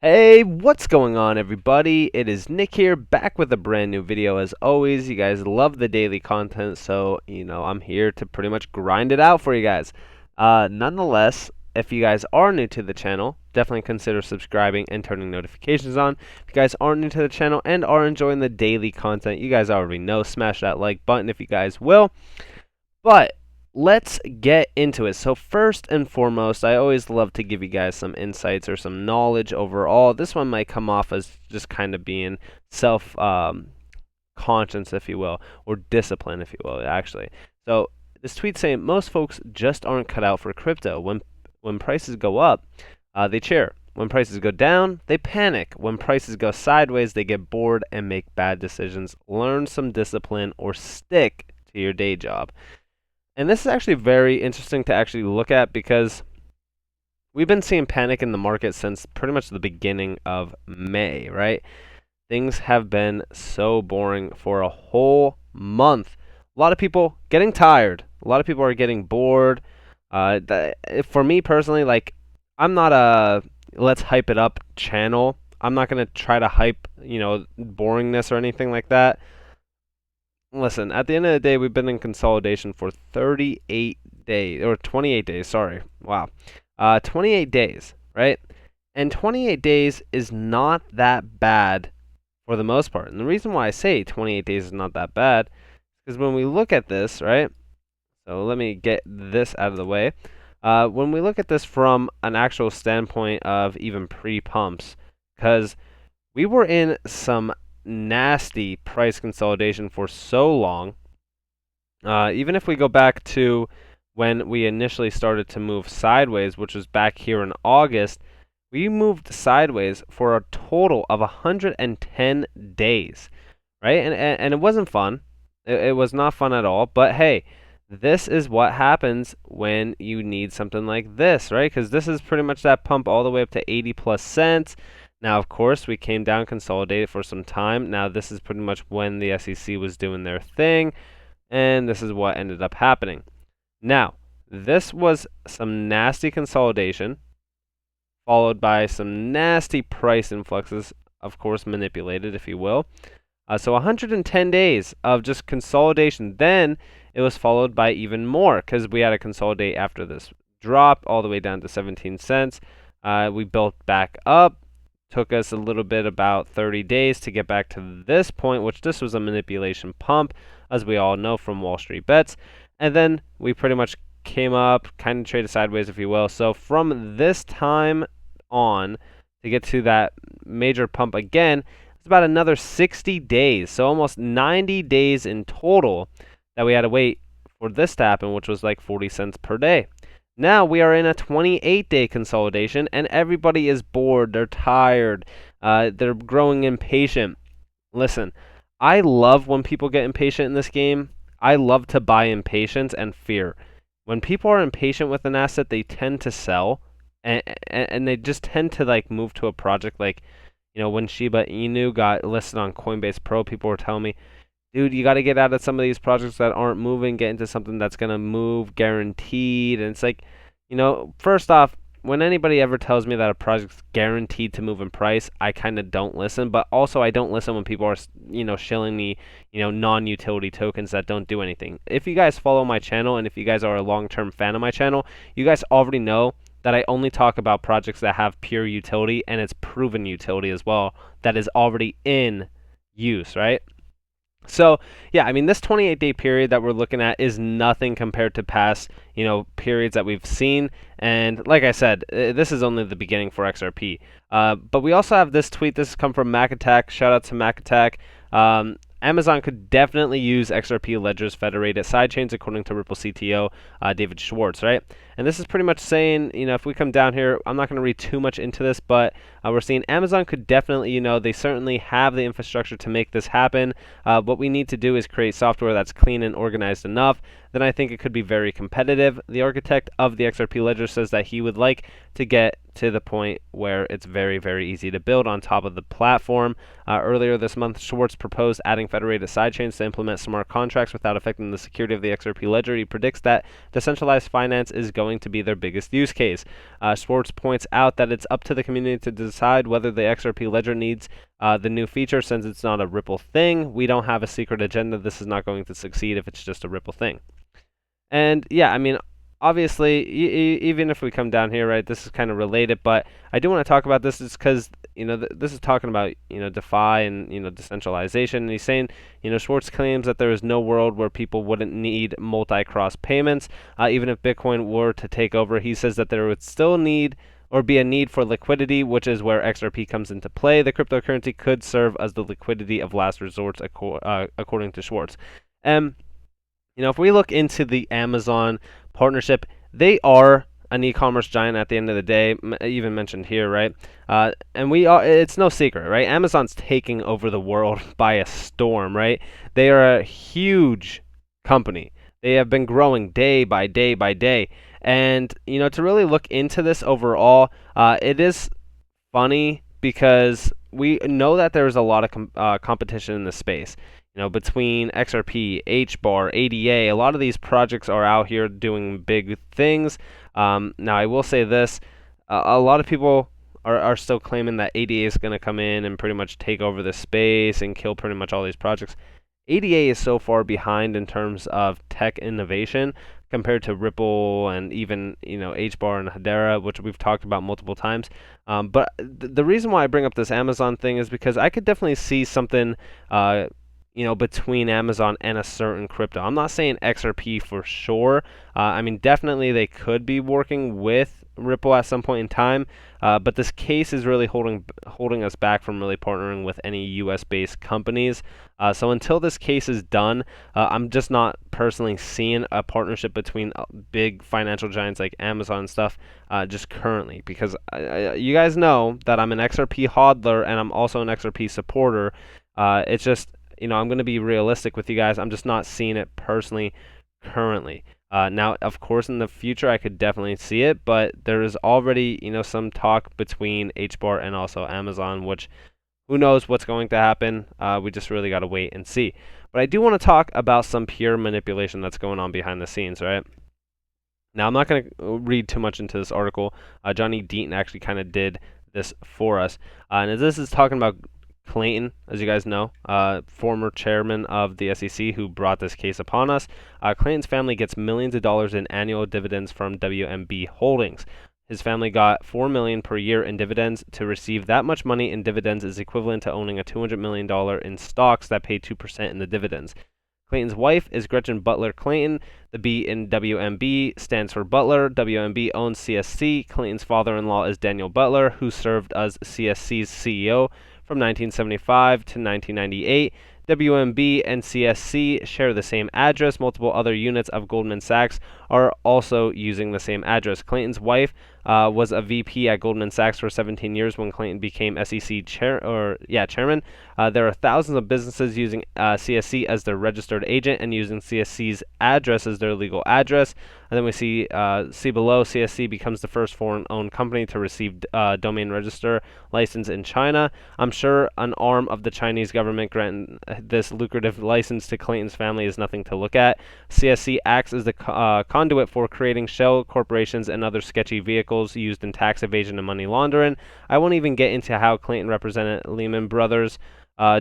Hey, what's going on, everybody? It is Nick here, back with a brand new video. As always, you guys love the daily content, so I'm here to pretty much grind it out for you guys. Nonetheless, if you guys are new to the channel, definitely consider subscribing and turning notifications on. If you guys aren't new to the channel and are enjoying the daily content, you guys already know, smash that like button if you guys will. But let's get into it. So first and foremost, I always love to give you guys some insights or some knowledge overall. This one might come off as just kind of being self conscience, if you will, or discipline, if you will, actually. So this tweet saying most folks just aren't cut out for crypto. When prices go up, they cheer. When prices go down, they panic. When prices go sideways, they get bored and make bad decisions. Learn some discipline or stick to your day job. And this is actually very interesting to actually look at because we've been seeing panic in the market since pretty much the beginning of May, right? Things have been so boring for a whole month. A lot of people getting tired. A lot of people are getting bored. For me personally, like, I'm not a let's hype it up channel. I'm not going to try to hype, boringness or anything like that. Listen, at the end of the day, we've been in consolidation for 38 days, or 28 days, sorry. Wow. 28 days, right? And 28 days is not that bad for the most part. And the reason why I say 28 days is not that bad is when we look at this, right? So let me get this out of the way. When we look at this from an actual standpoint of even pre-pumps, because we were in some nasty price consolidation for so long. Even if we go back to when we initially started to move sideways, which was back here in August, we moved sideways for a total of 110 days, right? And it wasn't fun. It was not fun at all. But hey, this is what happens when you need something like this, right? Because this is pretty much that pump all the way up to 80 plus cents. Now, of course, we came down, consolidated for some time. Now, this is pretty much when the SEC was doing their thing, and this is what ended up happening. Now, this was some nasty consolidation, followed by some nasty price influxes, of course, manipulated, if you will. So 110 days of just consolidation. Then it was followed by even more because we had to consolidate after this drop all the way down to 17 cents. We built back up. Took us a little bit about 30 days to get back to this point, which this was a manipulation pump, as we all know from Wall Street Bets. And then we pretty much came up, kind of traded sideways, if you will. So from this time on, to get to that major pump again, it's about another 60 days. So almost 90 days in total that we had to wait for this to happen, which was like 40 cents per day. Now we are in a 28-day consolidation, and everybody is bored. They're tired. They're growing impatient. Listen, I love when people get impatient in this game. I love to buy impatience and fear. When people are impatient with an asset, they tend to sell, and they just tend to like move to a project like, when Shiba Inu got listed on Coinbase Pro, people were telling me, dude, you got to get out of some of these projects that aren't moving, get into something that's going to move guaranteed. And it's like, first off, when anybody ever tells me that a project's guaranteed to move in price, I kind of don't listen. But also, I don't listen when people are, shilling me, non-utility tokens that don't do anything. If you guys follow my channel and if you guys are a long-term fan of my channel, you guys already know that I only talk about projects that have pure utility and it's proven utility as well that is already in use, right? So, yeah, I mean, this 28-day period that we're looking at is nothing compared to past, periods that we've seen. And like I said, this is only the beginning for XRP. But we also have this tweet. This has come from Mac Attack. Shout out to Mac Attack. Amazon could definitely use XRP ledgers federated sidechains, according to Ripple CTO David Schwartz, right? And this is pretty much saying, if we come down here, I'm not going to read too much into this, but we're seeing Amazon could definitely, they certainly have the infrastructure to make this happen. What we need to do is create software that's clean and organized enough. Then I think it could be very competitive. The architect of the XRP ledger says that he would like to get to the point where it's very, very easy to build on top of the platform. Earlier this month, Schwartz proposed adding federated sidechains to implement smart contracts without affecting the security of the XRP ledger. He predicts that decentralized finance is going going to be their biggest use case. Schwartz points out that it's up to the community to decide whether the XRP ledger needs the new feature. Since it's not a Ripple thing, we don't have a secret agenda. This is not going to succeed if it's just a Ripple thing. And yeah, I mean, obviously, even if we come down here, right, this is kind of related, but I do want to talk about this is because, this is talking about, DeFi and, decentralization. And he's saying, Schwartz claims that there is no world where people wouldn't need multi-cross payments. Even if Bitcoin were to take over, he says that there would still need or be a need for liquidity, which is where XRP comes into play. The cryptocurrency could serve as the liquidity of last resort, according to Schwartz. If we look into the Amazon partnership, they are an e-commerce giant at the end of the day, even mentioned here, right? And it's no secret, right? Amazon's taking over the world by a storm, right? They are a huge company. They have been growing day by day by day. And, to really look into this overall, it is funny because we know that there's a lot of competition in the space. Between XRP, HBAR, ADA, a lot of these projects are out here doing big things. Now, I will say this, a lot of people are still claiming that ADA is going to come in and pretty much take over the space and kill pretty much all these projects. ADA is so far behind in terms of tech innovation compared to Ripple and even, HBAR and Hedera, which we've talked about multiple times. But the reason why I bring up this Amazon thing is because I could definitely see something between Amazon and a certain crypto. I'm not saying XRP for sure. I mean, definitely they could be working with Ripple at some point in time, but this case is really holding us back from really partnering with any US-based companies. So until this case is done, I'm just not personally seeing a partnership between big financial giants like Amazon and stuff just currently, because you guys know that I'm an XRP hodler and I'm also an XRP supporter. It's just, I'm going to be realistic with you guys. I'm just not seeing it personally currently. Now, of course, in the future, I could definitely see it, but there is already, some talk between HBAR and also Amazon, which who knows what's going to happen. We just really got to wait and see. But I do want to talk about some pure manipulation that's going on behind the scenes, right? Now, I'm not going to read too much into this article. Johnny Deaton actually kind of did this for us. And this is talking about Clayton, as you guys know, former chairman of the SEC who brought this case upon us. Clayton's family gets millions of dollars in annual dividends from WMB Holdings. His family got $4 million per year in dividends. To receive that much money in dividends is equivalent to owning a $200 million in stocks that pay 2% in the dividends. Clayton's wife is Gretchen Butler Clayton. The B in WMB stands for Butler. WMB owns CSC. Clayton's father-in-law is Daniel Butler, who served as CSC's CEO from 1975 to 1998. WMB and CSC share the same address. Multiple other units of Goldman Sachs are also using the same address. Clayton's wife was a VP at Goldman Sachs for 17 years when Clayton became SEC chairman. There are thousands of businesses using CSC as their registered agent and using CSC's address as their legal address. And then we see below, CSC becomes the first foreign-owned company to receive domain register license in China. I'm sure an arm of the Chinese government granting this lucrative license to Clayton's family is nothing to look at. CSC acts as the conduit for creating shell corporations and other sketchy vehicles used in tax evasion and money laundering. I won't even get into how Clayton represented Lehman Brothers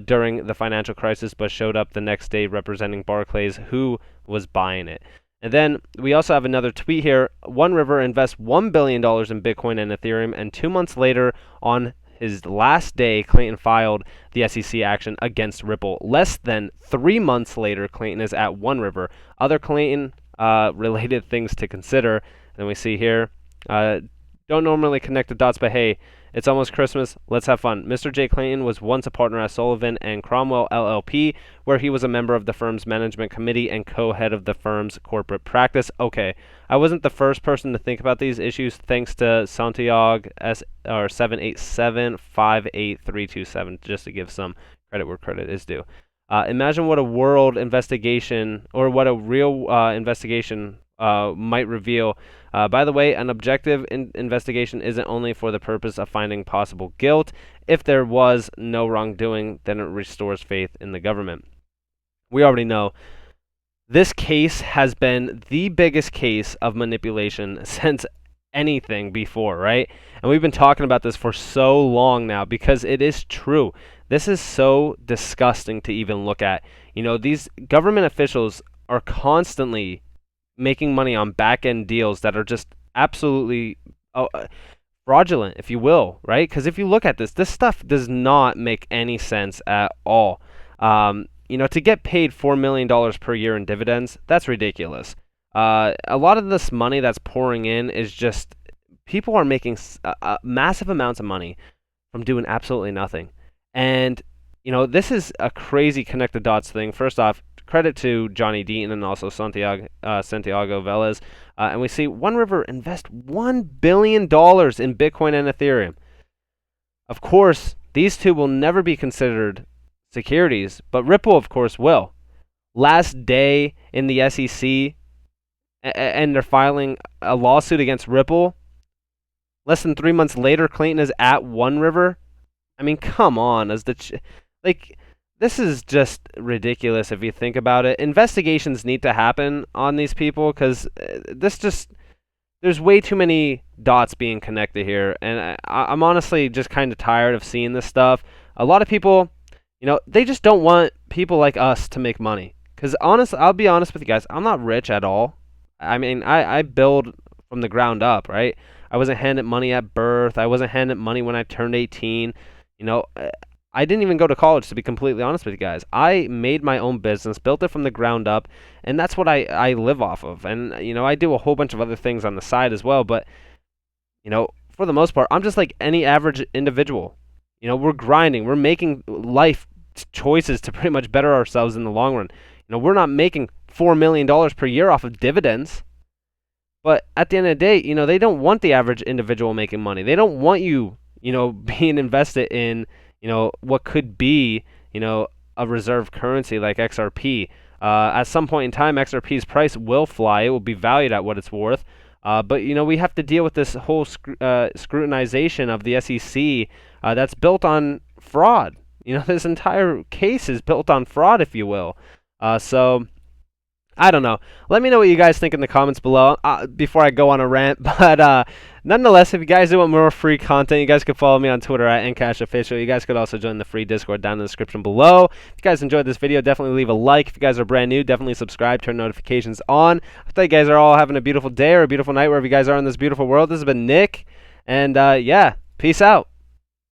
during the financial crisis, but showed up the next day representing Barclays, who was buying it. And then we also have another tweet here. One River invests $1 billion in Bitcoin and Ethereum, and 2 months later, on his last day, Clayton filed the SEC action against Ripple. Less than 3 months later, Clayton is at One River. Other Clayton related things to consider. And then we see here, don't normally connect the dots, but hey, it's almost Christmas. Let's have fun. Mr. J. Clayton was once a partner at Sullivan and Cromwell LLP, where he was a member of the firm's management committee and co-head of the firm's corporate practice. Okay, I wasn't the first person to think about these issues, thanks to Santiago 787-58327, just to give some credit where credit is due. Imagine what a world investigation, or what a real investigation might reveal. By the way, an objective investigation isn't only for the purpose of finding possible guilt. If there was no wrongdoing, then it restores faith in the government. We already know This case has been the biggest case of manipulation since anything before, right? And we've been talking about this for so long now because it is true. This is so disgusting to even look at. You know, these government officials are constantly making money on back end deals that are just absolutely fraudulent, if you will, right? Because if you look at this stuff does not make any sense at all. You know, to get paid $4 million per year in dividends, that's ridiculous. A lot of this money that's pouring in is just people are making massive amounts of money from doing absolutely nothing. And, you know, this is a crazy connect the dots thing. First off, credit to Johnny Deaton and also Santiago Velez. And we see One River invest $1 billion in Bitcoin and Ethereum. Of course, these two will never be considered securities, but Ripple, of course, will. Last day in the SEC, and they're filing a lawsuit against Ripple. Less than 3 months later, Clayton is at One River. I mean, come on, this is just ridiculous if you think about it. Investigations need to happen on these people because there's way too many dots being connected here, and I'm honestly just kind of tired of seeing this stuff. A lot of people, you know, they just don't want people like us to make money. Because I'll be honest with you guys, I'm not rich at all. I mean, I build from the ground up, right? I wasn't handed money at birth. I wasn't handed money when I turned 18. You know, I didn't even go to college, to be completely honest with you guys. I made my own business, built it from the ground up, and that's what I live off of. And, you know, I do a whole bunch of other things on the side as well, but, you know, for the most part, I'm just like any average individual. You know, we're grinding. We're making life choices to pretty much better ourselves in the long run. You know, we're not making $4 million per year off of dividends. But at the end of the day, you know, they don't want the average individual making money. They don't want you, you know, being invested in, you know, what could be, you know, a reserve currency like XRP. At some point in time, XRP's price will fly. It will be valued at what it's worth. But, you know, we have to deal with this whole scrutinization of the SEC that's built on fraud. You know, this entire case is built on fraud, if you will. So I don't know. Let me know what you guys think in the comments below before I go on a rant. But nonetheless, if you guys do want more free content, you guys can follow me on Twitter at NCashOfficial. You guys could also join the free Discord down in the description below. If you guys enjoyed this video, definitely leave a like. If you guys are brand new, definitely subscribe, turn notifications on. I thought you guys are all having a beautiful day or a beautiful night wherever you guys are in this beautiful world. This has been Nick. And yeah, peace out.